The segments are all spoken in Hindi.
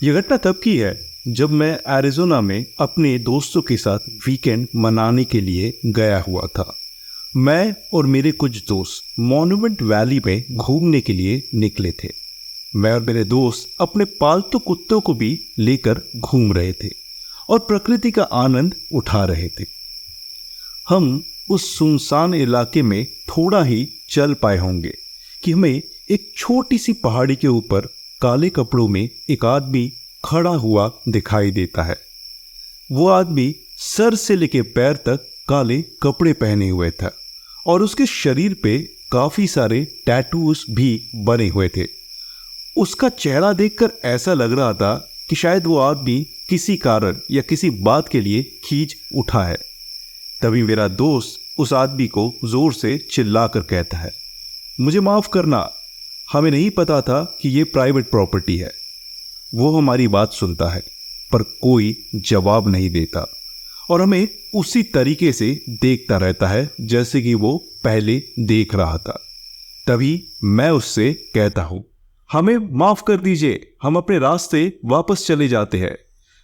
यह घटना तब की है जब मैं एरिज़ोना में अपने दोस्तों के साथ वीकेंड मनाने के लिए गया हुआ था। मैं और मेरे कुछ दोस्त मॉन्यूमेंट वैली में घूमने के लिए निकले थे। मैं और मेरे दोस्त अपने पालतू कुत्तों को भी लेकर घूम रहे थे और प्रकृति का आनंद उठा रहे थे। हम उस सुनसान इलाके में थोड़ा ही चल पाए होंगे कि हमें एक छोटी सी पहाड़ी के ऊपर काले कपड़ों में एक आदमी खड़ा हुआ दिखाई देता है। वो आदमी सर से लेकर पैर तक काले कपड़े पहने हुए था और उसके शरीर पे काफी सारे टैटूज भी बने हुए थे। उसका चेहरा देखकर ऐसा लग रहा था कि शायद वो आदमी किसी कारण या किसी बात के लिए खींच उठा है। तभी मेरा दोस्त उस आदमी को जोर से चिल्लाकर कहता है, मुझे माफ करना, हमें नहीं पता था कि ये प्राइवेट प्रॉपर्टी है। वो हमारी बात सुनता है पर कोई जवाब नहीं देता और हमें उसी तरीके से देखता रहता है जैसे कि वो पहले देख रहा था। तभी मैं उससे कहता हूँ, हमें माफ कर दीजिए, हम अपने रास्ते वापस चले जाते हैं।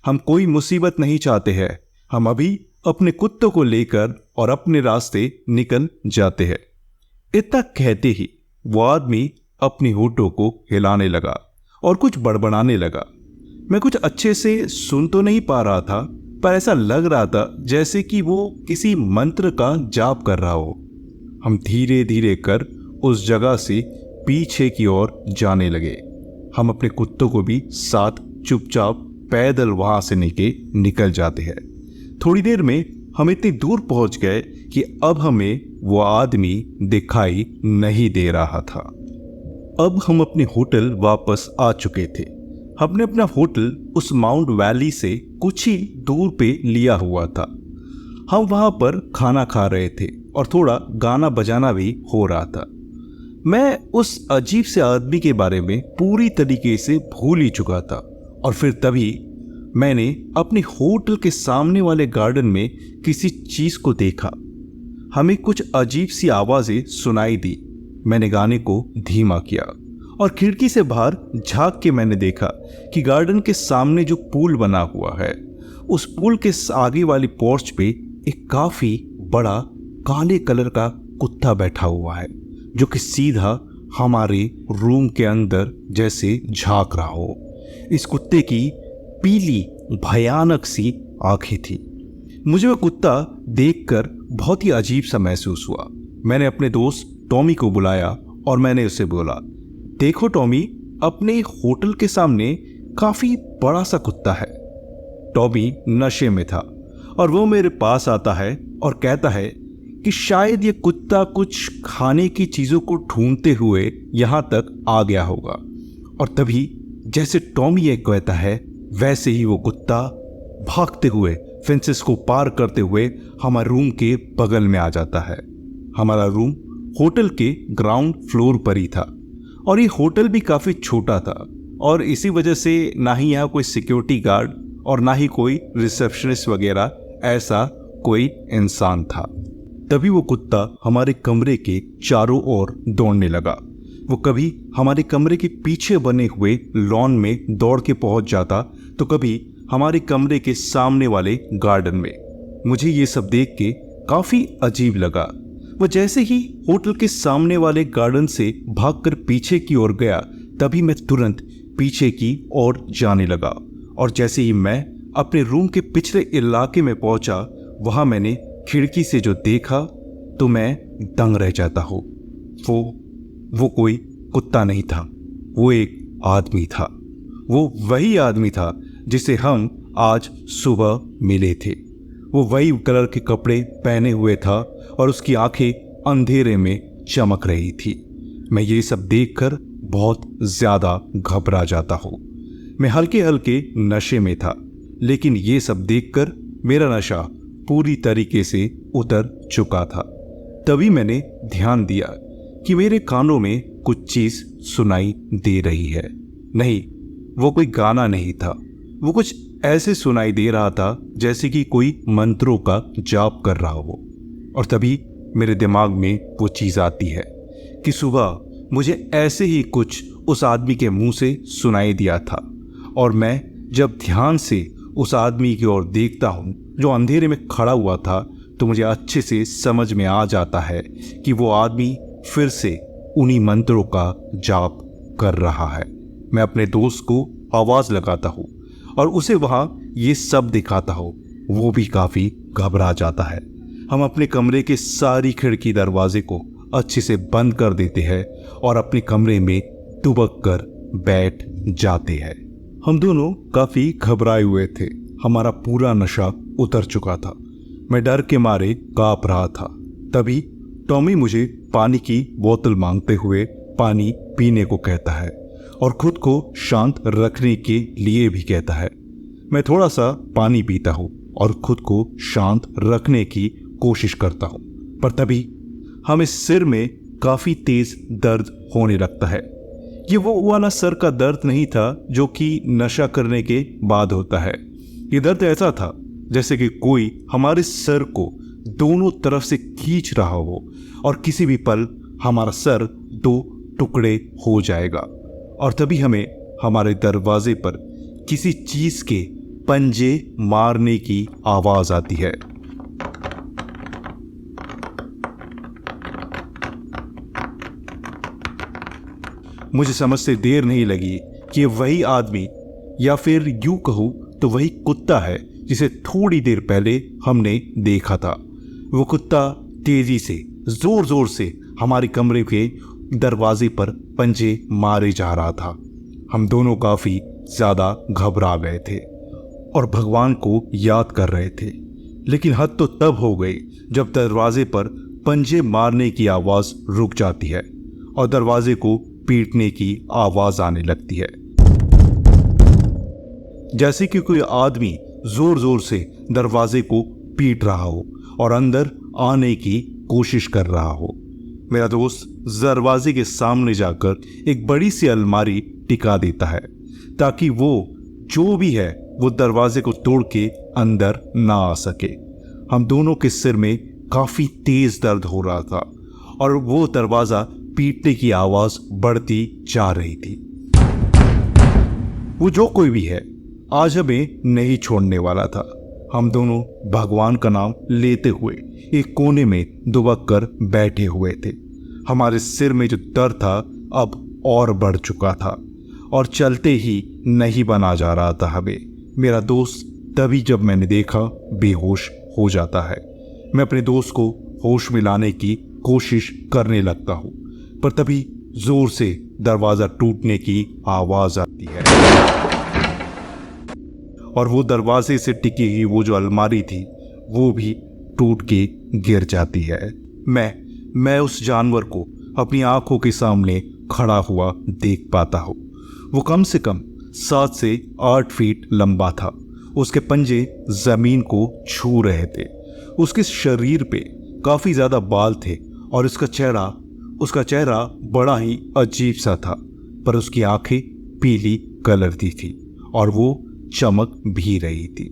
हम कोई मुसीबत नहीं चाहते हैं। हम अभी अपने कुत्तों को लेकर और अपने रास्ते निकल जाते हैं। इतना कहते ही वो आदमी अपनी होठों को हिलाने लगा और कुछ बड़बड़ाने लगा। मैं कुछ अच्छे से सुन तो नहीं पा रहा था पर ऐसा लग रहा था जैसे कि वो किसी मंत्र का जाप कर रहा हो। हम धीरे धीरे कर उस जगह से पीछे की ओर जाने लगे। हम अपने कुत्तों को भी साथ चुपचाप पैदल वहां से निकल जाते हैं। थोड़ी देर में हम इतनी दूर पहुंच गए कि अब हमें वो आदमी दिखाई नहीं दे रहा था। अब हम अपने होटल वापस आ चुके थे। हमने अपना होटल उस माउंट वैली से कुछ ही दूर पे लिया हुआ था। हम वहां पर खाना खा रहे थे और थोड़ा गाना बजाना भी हो रहा था। मैं उस अजीब से आदमी के बारे में पूरी तरीके से भूल ही चुका था और फिर तभी मैंने अपने होटल के सामने वाले गार्डन में किसी चीज को देखा। हमें कुछ अजीब सी आवाजें सुनाई दी। मैंने गाने को धीमा किया और खिड़की से बाहर झांक के मैंने देखा कि गार्डन के सामने जो पूल बना हुआ है, उस पूल के आगे वाली पोर्च पे एक काफी बड़ा काले कलर का कुत्ता बैठा हुआ है जो कि सीधा हमारे रूम के अंदर जैसे झांक रहा हो। इस कुत्ते की पीली भयानक सी आंखें थी। मुझे वह कुत्ता देखकर बहुत ही अजीब सा महसूस हुआ। मैंने अपने दोस्त टॉमी को बुलाया और मैंने उससे बोला, देखो टॉमी, अपने होटल के सामने काफी बड़ा सा कुत्ता है। टॉमी नशे में था और वो मेरे पास आता है और कहता है कि शायद ये कुत्ता कुछ खाने की चीजों को ढूंढते हुए यहां तक आ गया होगा। और तभी जैसे टॉमी ये कहता है वैसे ही वो कुत्ता भागते हुए फेंसेस को पार करते हुए हमारे रूम के बगल में आ जाता है। हमारा रूम होटल के ग्राउंड फ्लोर पर ही था और ये होटल भी काफी छोटा था और इसी वजह से ना ही यहाँ कोई सिक्योरिटी गार्ड और ना ही कोई रिसेप्शनिस्ट वगैरह ऐसा कोई इंसान था। तभी वो कुत्ता हमारे कमरे के चारों ओर दौड़ने लगा। वो कभी हमारे कमरे के पीछे बने हुए लॉन में दौड़ के पहुंच जाता तो कभी हमारे कमरे के सामने वाले गार्डन में। मुझे ये सब देख के काफी अजीब लगा। वह जैसे ही होटल के सामने वाले गार्डन से भागकर पीछे की ओर गया तभी मैं तुरंत पीछे की ओर जाने लगा और जैसे ही मैं अपने रूम के पिछले इलाके में पहुंचा वहां मैंने खिड़की से जो देखा तो मैं दंग रह जाता हूँ। वो कोई कुत्ता नहीं था, वो एक आदमी था। वो वही आदमी था जिसे हम आज सुबह मिले थे। वो वही कलर के कपड़े पहने हुए था और उसकी आंखें अंधेरे में चमक रही थी। मैं ये सब देखकर बहुत ज्यादा घबरा जाता हूँ। मैं हल्के हल्के नशे में था लेकिन ये सब देखकर मेरा नशा पूरी तरीके से उतर चुका था। तभी मैंने ध्यान दिया कि मेरे कानों में कुछ चीज सुनाई दे रही है। नहीं, वो कोई गाना नहीं था। वो कुछ ऐसे सुनाई दे रहा था जैसे कि कोई मंत्रों का जाप कर रहा हो। और तभी मेरे दिमाग में वो चीज आती है कि सुबह मुझे ऐसे ही कुछ उस आदमी के मुंह से सुनाई दिया था और मैं जब ध्यान से उस आदमी की ओर देखता हूँ जो अंधेरे में खड़ा हुआ था, तो मुझे अच्छे से समझ में आ जाता है कि वो आदमी फिर से उन्हीं मंत्रों का जाप कर रहा है। मैं अपने दोस्त को आवाज़ लगाता हूँ और उसे वहाँ ये सब दिखाता हूँ। वो भी काफ़ी घबरा जाता है। हम अपने कमरे के सारी खिड़की दरवाजे को अच्छे से बंद कर देते हैं और अपने कमरे में दुबक कर बैठ जाते हैं। हम दोनों काफ़ी घबराए हुए थे। हमारा पूरा नशा उतर चुका था। मैं डर के मारे काँप रहा था। तभी टॉमी मुझे पानी की बोतल मांगते हुए पानी पीने को कहता है और खुद को शांत रखने के लिए भी कहता है। मैं थोड़ा सा पानी पीता हूँ और खुद को शांत रखने की कोशिश करता हूँ, पर तभी हमें सिर में काफ़ी तेज दर्द होने लगता है। ये वो वाला सर का दर्द नहीं था जो कि नशा करने के बाद होता है। ये दर्द ऐसा था जैसे कि कोई हमारे सर को दोनों तरफ से खींच रहा हो और किसी भी पल हमारा सर दो टुकड़े हो जाएगा। और तभी हमें हमारे दरवाजे पर किसी चीज के पंजे मारने की आवाज आती है। मुझे समझते देर नहीं लगी कि वही आदमी, या फिर यूं कहूं तो वही कुत्ता है जिसे थोड़ी देर पहले हमने देखा था। वो कुत्ता तेजी से जोर जोर से हमारे कमरे के दरवाजे पर पंजे मारे जा रहा था। हम दोनों काफी ज्यादा घबरा गए थे और भगवान को याद कर रहे थे। लेकिन हद तो तब हो गई जब दरवाजे पर पंजे मारने की आवाज रुक जाती है और दरवाजे को पीटने की आवाज आने लगती है, जैसे कि कोई आदमी जोर जोर से दरवाजे को पीट रहा हो और अंदर आने की कोशिश कर रहा हो। मेरा दोस्त दरवाजे के सामने जाकर एक बड़ी सी अलमारी टिका देता है ताकि वो जो भी है वो दरवाजे को तोड़ के अंदर ना आ सके। हम दोनों के सिर में काफी तेज दर्द हो रहा था और वो दरवाजा पीटने की आवाज बढ़ती जा रही थी। वो जो कोई भी है आज हमें नहीं छोड़ने वाला था। हम दोनों भगवान का नाम लेते हुए एक कोने में दुबक कर बैठे हुए थे। हमारे सिर में जो दर्द था अब और बढ़ चुका था और चलते ही नहीं बना जा रहा था हमें। मेरा दोस्त तभी जब मैंने देखा बेहोश हो जाता है। मैं अपने दोस्त को होश में लाने की कोशिश करने लगता हूँ, पर तभी जोर से दरवाजा टूटने की आवाज आती है और वो दरवाजे से टिकी हुई वो जो अलमारी थी वो भी टूट के गिर जाती है। मैं उस जानवर को अपनी आंखों के सामने खड़ा हुआ देख पाता हूँ। वो कम से कम 7 से 8 फीट लंबा था। उसके पंजे जमीन को छू रहे थे। उसके शरीर पे काफी ज्यादा बाल थे और उसका चेहरा बड़ा ही अजीब सा था, पर उसकी आंखें पीली कलर की थी और वो चमक भी रही थी।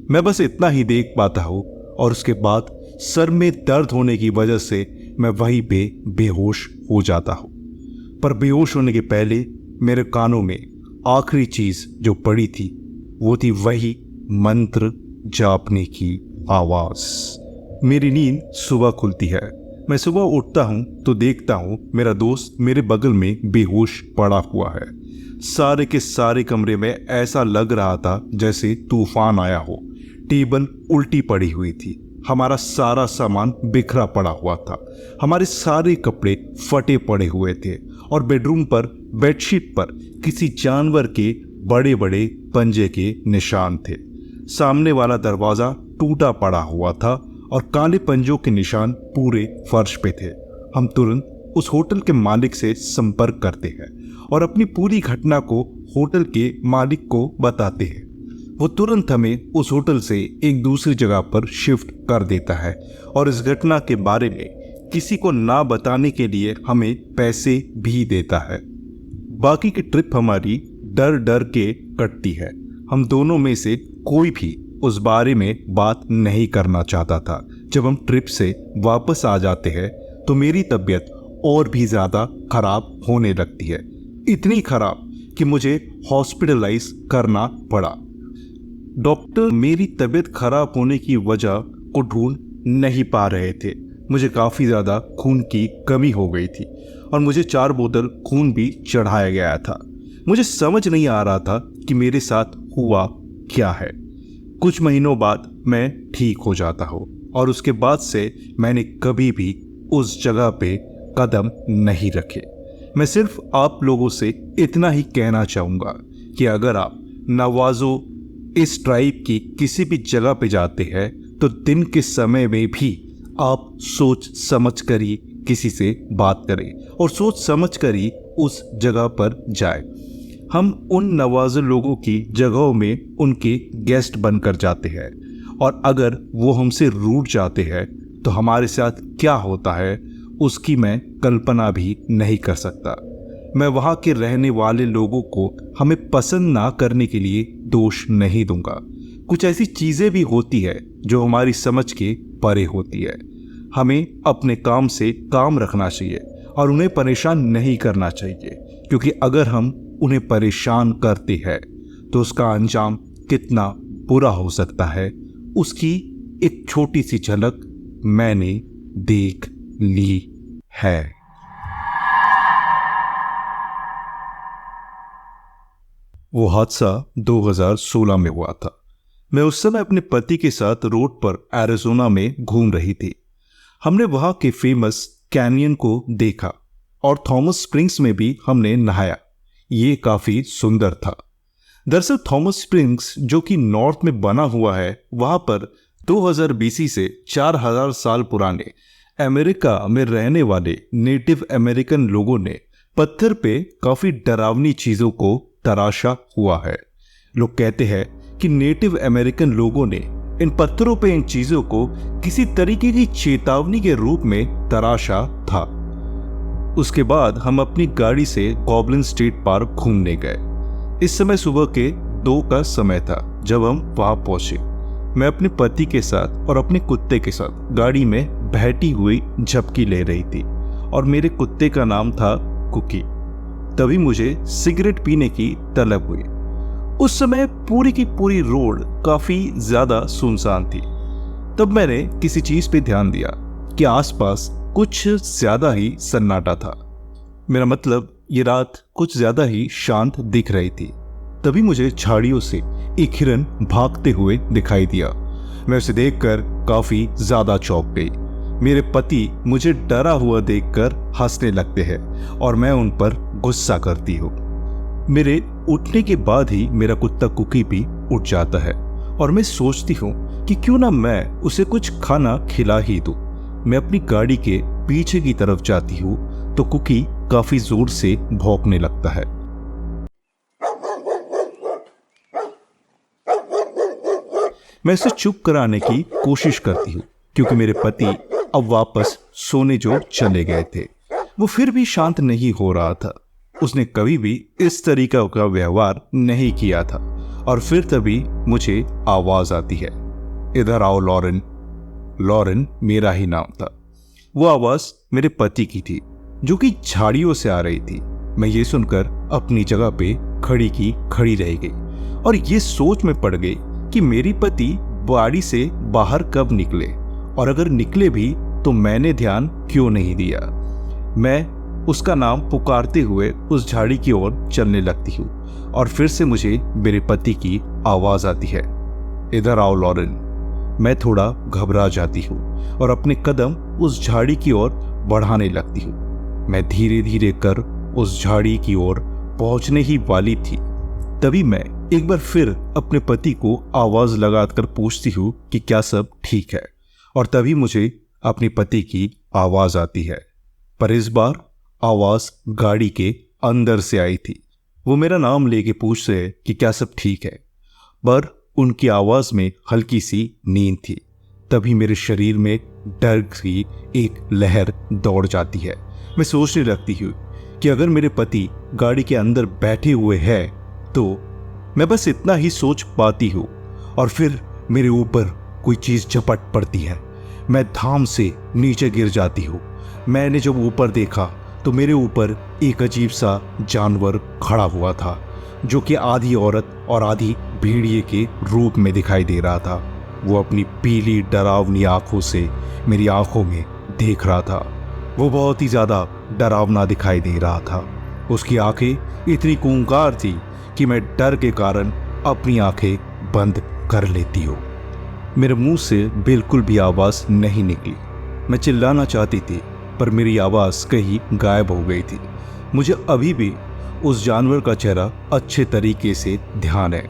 मैं बस इतना ही देख पाता हूँ और उसके बाद सर में दर्द होने की वजह से मैं वहीं पे बेहोश हो जाता हूँ। पर बेहोश होने के पहले मेरे कानों में आखिरी चीज जो पड़ी थी वो थी वही मंत्र जापने की आवाज। मेरी नींद सुबह खुलती है। मैं सुबह उठता हूँ तो देखता हूँ मेरा दोस्त मेरे बगल में बेहोश पड़ा हुआ है। सारे के सारे कमरे में ऐसा लग रहा था जैसे तूफान आया हो। टेबल उल्टी पड़ी हुई थी। हमारा सारा सामान बिखरा पड़ा हुआ था। हमारे सारे कपड़े फटे पड़े हुए थे और बेडरूम पर बेडशीट पर किसी जानवर के बड़े बड़े पंजे के निशान थे। सामने वाला दरवाजा टूटा पड़ा हुआ था और काले पंजों के निशान पूरे फर्श पे थे। हम तुरंत उस होटल के मालिक से संपर्क करते हैं और अपनी पूरी घटना को होटल के मालिक को बताते हैं। वो तुरंत हमें उस होटल से एक दूसरी जगह पर शिफ्ट कर देता है और इस घटना के बारे में किसी को ना बताने के लिए हमें पैसे भी देता है। बाकी की ट्रिप हमारी डर डर के कटती है। हम दोनों में से कोई भी उस बारे में बात नहीं करना चाहता था। जब हम ट्रिप से वापस आ जाते हैं तो मेरी तबीयत और भी ज़्यादा खराब होने लगती है। इतनी खराब कि मुझे हॉस्पिटलाइज करना पड़ा। डॉक्टर मेरी तबीयत खराब होने की वजह को ढूंढ नहीं पा रहे थे। मुझे काफ़ी ज़्यादा खून की कमी हो गई थी और मुझे 4 बोतल खून भी चढ़ाया गया था। मुझे समझ नहीं आ रहा था कि मेरे साथ हुआ क्या है। कुछ महीनों बाद मैं ठीक हो जाता हूँ और उसके बाद से मैंने कभी भी उस जगह पे कदम नहीं रखे। मैं सिर्फ आप लोगों से इतना ही कहना चाहूँगा कि अगर आप नवाज़ो इस ट्राइब की किसी भी जगह पे जाते हैं तो दिन के समय में भी आप सोच समझ कर ही किसी से बात करें और सोच समझ कर ही उस जगह पर जाए। हम उन नवाज़ो लोगों की जगहों में उनके गेस्ट बनकर जाते हैं और अगर वो हमसे रूठ जाते हैं तो हमारे साथ क्या होता है उसकी मैं कल्पना भी नहीं कर सकता। मैं वहाँ के रहने वाले लोगों को हमें पसंद ना करने के लिए दोष नहीं दूंगा। कुछ ऐसी चीज़ें भी होती है जो हमारी समझ के परे होती है। हमें अपने काम से काम रखना चाहिए और उन्हें परेशान नहीं करना चाहिए, क्योंकि अगर हम उन्हें परेशान करते हैं तो उसका अंजाम कितना बुरा हो सकता है उसकी एक छोटी सी झलक मैंने देख ली है। वो हादसा 2016 में हुआ था। मैं उस समय अपने पति के साथ रोड पर एरिज़ोना में घूम रही थी। हमने वहां के फेमस कैनियन को देखा और थॉमस स्प्रिंग्स में भी हमने नहाया। ये काफी सुंदर था। दरअसल थॉमस स्प्रिंग्स जो कि नॉर्थ में बना हुआ है, वहां पर 2000 बीसी से 4000 साल पुराने अमेरिका में रहने वाले नेटिव अमेरिकन लोगों ने पत्थर पे काफी डरावनी चीजों को तराशा हुआ है। लोग कहते हैं कि नेटिव अमेरिकन लोगों ने इन पत्थरों पे इन चीजों को किसी तरीके की चेतावनी के रूप में तराशा था। उसके बाद हम अपनी गाड़ी से गॉब्लिन स्ट्रीट पार्क घूमने गए। इस समय सुबह के 2 का समय था जब हम वहां पहुंचे। मैं अपने पति के साथ और अपने कुत्ते के साथ गाड़ी में बहती हुई झपकी ले रही थी और मेरे कुत्ते का नाम था कुकी। तभी मुझे सिगरेट पीने की तलब हुई। उस समय पूरी की पूरी रोड काफी ज्यादा सुनसान थी। तब मैंने किसी चीज पे ध्यान दिया कि आसपास कुछ ज्यादा ही सन्नाटा था। मेरा मतलब ये रात कुछ ज्यादा ही शांत दिख रही थी। तभी मुझे झाड़ियों से एक हिरन भागते हुए दिखाई दिया। मैं उसे देखकर काफी ज्यादा चौंक गई। मेरे पति मुझे डरा हुआ देखकर हंसने लगते हैं और मैं उन पर गुस्सा करती हूँ। मेरे उठने के बाद ही मेरा कुत्ता कुकी भी उठ जाता है और मैं सोचती हूँ कि क्यों ना मैं उसे कुछ खाना खिला ही दूं। मैं अपनी गाड़ी के पीछे की तरफ जाती हूँ तो कुकी काफी जोर से भौंकने लगता है। मैं इसे चुप कराने की कोशिश करती हूँ क्योंकि मेरे पति अब वापस सोने जो चले गए थे। वो फिर भी शांत नहीं हो रहा था। उसने कभी भी इस तरीका का व्यवहार नहीं किया था। और फिर तभी मुझे आवाज आती है, इधर आओ लॉरेन। लॉरेन मेरा ही नाम था। वो आवाज मेरे पति की थी जो कि झाड़ियों से आ रही थी। मैं ये सुनकर अपनी जगह पे खड़ी की खड़ी रह गई और ये सोच में पड़ गई कि मेरी पति बाड़ी से बाहर कब निकले और अगर निकले भी तो मैंने ध्यान क्यों नहीं दिया। मैं उसका नाम पुकारते हुए उस झाड़ी की ओर चलने लगती हूँ और फिर से मुझे मेरे पति की आवाज आती है, इधर आओ लॉरेन। मैं थोड़ा घबरा जाती हूँ और अपने कदम उस झाड़ी की ओर बढ़ाने लगती हूँ। मैं धीरे धीरे कर उस झाड़ी की ओर पहुंचने ही वाली थी। तभी मैं एक बार फिर अपने पति को आवाज लगाकर पूछती हूँ कि क्या सब ठीक है, और तभी मुझे अपने पति की आवाज आती है, पर इस बार आवाज गाड़ी के अंदर से आई थी। वो मेरा नाम लेके पूछ रहे कि क्या सब ठीक है, पर उनकी आवाज में हल्की सी नींद थी। तभी मेरे शरीर में डर की एक लहर दौड़ जाती है। मैं सोचने लगती हूँ कि अगर मेरे पति गाड़ी के अंदर बैठे हुए हैं तो मैं बस इतना ही सोच पाती हूँ और फिर मेरे ऊपर कोई चीज झपट पड़ती है। मैं धाम से नीचे गिर जाती हूँ। मैंने जब ऊपर देखा तो मेरे ऊपर एक अजीब सा जानवर खड़ा हुआ था जो कि आधी औरत और आधी भेड़िए के रूप में दिखाई दे रहा था। वो अपनी पीली डरावनी आंखों से मेरी आंखों में देख रहा था। वो बहुत ही ज्यादा डरावना दिखाई दे रहा था। उसकी आंखें इतनी खूंखार थी कि मैं डर के कारण अपनी आंखें बंद कर लेती हूँ। मेरे मुंह से बिल्कुल भी आवाज नहीं निकली। मैं चिल्लाना चाहती थी पर मेरी आवाज कहीं गायब हो गई थी। मुझे अभी भी उस जानवर का चेहरा अच्छे तरीके से ध्यान है।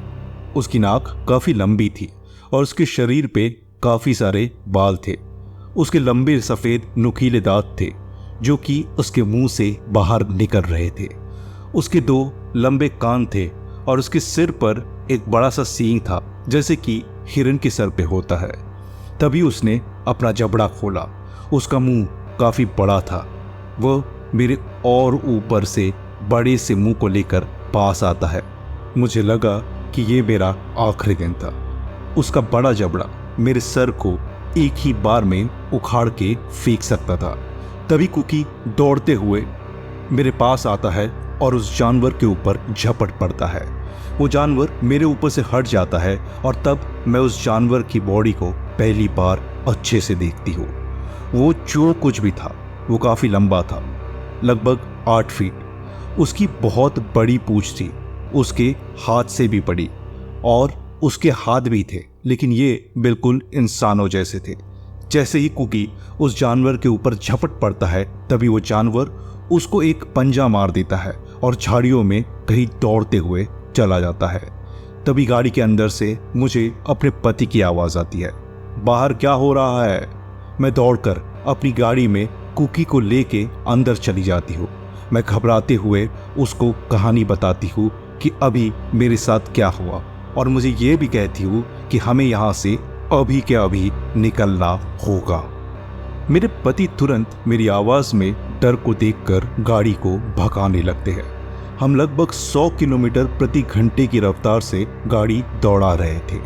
उसकी नाक काफी लंबी थी और उसके शरीर पे काफी सारे बाल थे। उसके लंबे सफेद नुकीले दांत थे जो कि उसके मुंह से बाहर निकल रहे थे। उसके 2 लंबे कान थे और उसके सिर पर एक बड़ा सा सींग था, जैसे कि हिरन के सर पे होता है। तभी उसने अपना जबड़ा खोला। उसका मुंह काफी बड़ा था। वह मेरे और ऊपर से बड़े से मुंह को लेकर पास आता है। मुझे लगा कि ये मेरा आखिरी दिन था। उसका बड़ा जबड़ा मेरे सर को एक ही बार में उखाड़ के फेंक सकता था। तभी कुकी दौड़ते हुए मेरे पास आता है और उस जानवर के ऊपर झपट पड़ता है। वो जानवर मेरे ऊपर से हट जाता है और तब मैं उस जानवर की बॉडी को पहली बार अच्छे से देखती हूँ। वो जो कुछ भी था वो काफी लंबा था, लगभग 8 फीट। उसकी बहुत बड़ी पूंछ थी, उसके हाथ से भी बड़ी, और उसके हाथ भी थे, लेकिन ये बिल्कुल इंसानों जैसे थे। जैसे ही कुकी उस जानवर के ऊपर झपट पड़ता है तभी वो जानवर उसको एक पंजा मार देता है और झाड़ियों में कहीं दौड़ते हुए चला जाता है। तभी गाड़ी के अंदर से मुझे अपने पति की आवाज आती है, बाहर क्या हो रहा है? मैं दौड़कर अपनी गाड़ी में कुकी को लेके अंदर चली जाती हूँ। मैं घबराते हुए उसको कहानी बताती हूँ कि अभी मेरे साथ क्या हुआ, और मुझे ये भी कहती हूँ कि हमें यहाँ से अभी के अभी निकलना होगा। मेरे पति तुरंत मेरी आवाज में डर को देखकर गाड़ी को भगाने लगते हैं। हम लगभग 100 किलोमीटर प्रति घंटे की रफ्तार से गाड़ी दौड़ा रहे थे।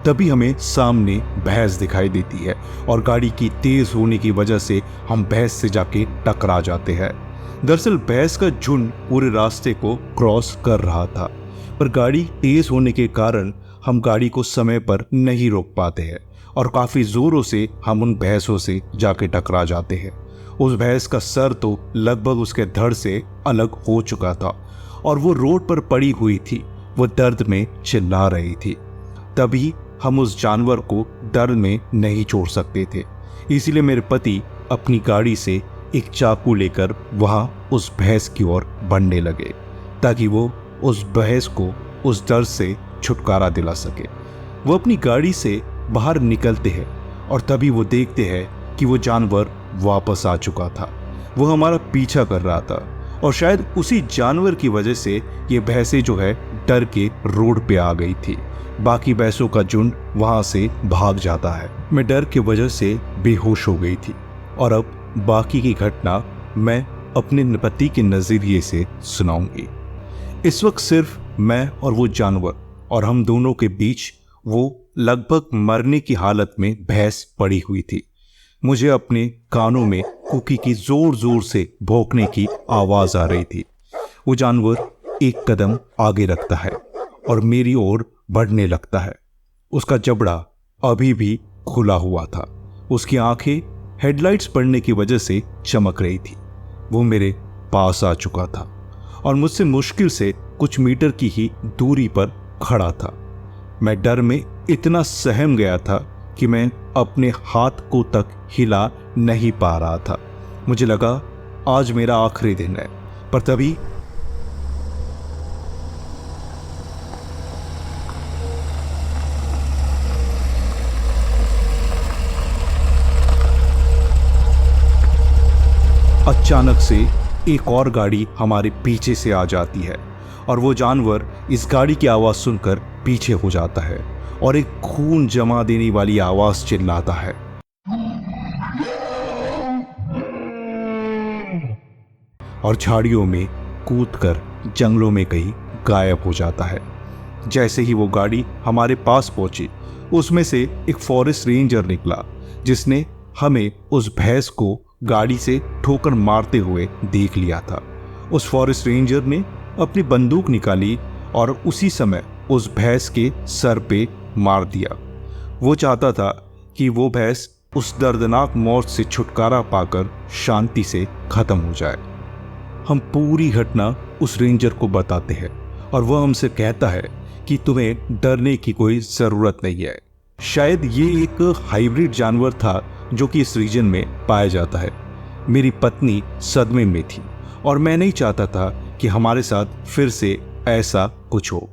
तभी हमें सामने भैंस दिखाई देती है और गाड़ी की तेज होने की वजह से हम भैंस से जाके टकरा जाते हैं। दरअसल भैंस का झुंड पूरे रास्ते को क्रॉस कर रहा था, पर गाड़ी तेज होने के कारण हम गाड़ी को समय पर नहीं रोक पाते हैं और काफी जोरों से हम उन भैंसों से जाके टकरा जाते हैं। उस भैंस का सर तो लगभग उसके धड़ से अलग हो चुका था और वो रोड पर पड़ी हुई थी। वो दर्द में चिल्ला रही थी। तभी हम उस जानवर को डर में नहीं छोड़ सकते थे, इसीलिए मेरे पति अपनी गाड़ी से एक चाकू लेकर वहां उस भैंस की ओर बढ़ने लगे ताकि वो उस भैंस को उस दर्द से छुटकारा दिला सके। वो अपनी गाड़ी से बाहर निकलते हैं और तभी वो देखते हैं कि वो जानवर वापस आ चुका था। वो हमारा पीछा कर रहा था और शायद उसी जानवर की वजह से ये भैंसें जो है डर के रोड पे आ गई थी। बाकी भैंसों का झुंड वहां से भाग जाता है। मैं डर की वजह से बेहोश हो गई थी और अब बाकी की घटना मैं अपने पति के नजरिए से सुनाऊंगी। इस वक्त सिर्फ मैं और वो जानवर और हम दोनों के बीच वो लगभग मरने की हालत में भैंस पड़ी हुई थी। मुझे अपने कानों में कुकी की जोर जोर से भौंकने की आवाज आ रही थी। वो जानवर एक कदम आगे रखता है और मेरी ओर बढ़ने लगता है। उसका जबड़ा अभी भी खुला हुआ था। उसकी आंखें हेडलाइट्स पड़ने की वजह से चमक रही थी। वो मेरे पास आ चुका था और मुझसे मुश्किल से कुछ मीटर की ही दूरी पर खड़ा था। मैं डर में इतना सहम गया था कि मैं अपने हाथ को तक हिला नहीं पा रहा था। मुझे लगा आज मेरा आखिरी दिन है, पर तभी अचानक से एक और गाड़ी हमारे पीछे से आ जाती है और वो जानवर इस गाड़ी की आवाज सुनकर पीछे हो जाता है और एक खून जमा देने वाली आवाज चिल्लाता है। और झाड़ियों में कूदकर जंगलों में कहीं गायब हो जाता है। जैसे ही वो गाड़ी हमारे पास पहुंची, उसमें से एक फॉरेस्ट रेंजर निकला जिसने हमें उस भैंस को गाड़ी से ठोकर मारते हुए देख लिया था। उस फॉरेस्ट रेंजर ने अपनी बंदूक निकाली और उसी समय उस भैंस के सर पे मार दिया। वो चाहता था कि वो भैंस उस दर्दनाक मौत से छुटकारा पाकर शांति से खत्म हो जाए। हम पूरी घटना उस रेंजर को बताते हैं और वह हमसे कहता है कि तुम्हें डरने की कोई ज़रूरत नहीं है। शायद ये एक हाइब्रिड जानवर था जो कि इस रीजन में पाया जाता है। मेरी पत्नी सदमे में थी और मैं नहीं चाहता था कि हमारे साथ फिर से ऐसा कुछ हो।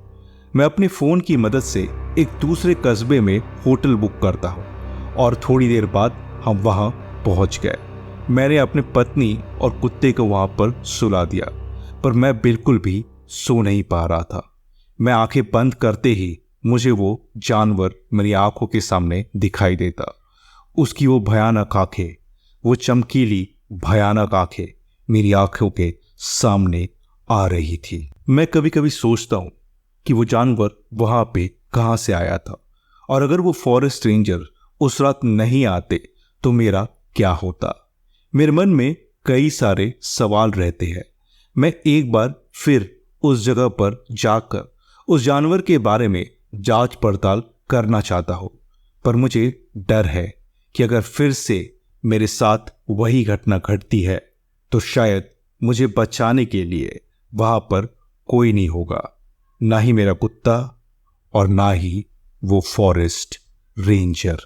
मैं अपने फ़ोन की मदद से एक दूसरे कस्बे में होटल बुक करता हूँ और थोड़ी देर बाद हम वहाँ पहुँच गए। मैंने अपने पत्नी और कुत्ते को वहाँ पर सुला दिया, पर मैं बिल्कुल भी सो नहीं पा रहा था। मैं आंखें बंद करते ही मुझे वो जानवर मेरी आंखों के सामने दिखाई देता। उसकी वो भयानक आंखें, वो चमकीली भयानक आंखें मेरी आंखों के सामने आ रही थी। मैं कभी कभी सोचता हूँ कि वो जानवर वहाँ पे कहाँ से आया था, और अगर वो फॉरेस्ट रेंजर उस रात नहीं आते तो मेरा क्या होता। मेरे मन में कई सारे सवाल रहते हैं। मैं एक बार फिर उस जगह पर जाकर उस जानवर के बारे में जांच पड़ताल करना चाहता हूँ, पर मुझे डर है कि अगर फिर से मेरे साथ वही घटना घटती है तो शायद मुझे बचाने के लिए वहाँ पर कोई नहीं होगा, ना ही मेरा कुत्ता और ना ही वो फॉरेस्ट रेंजर।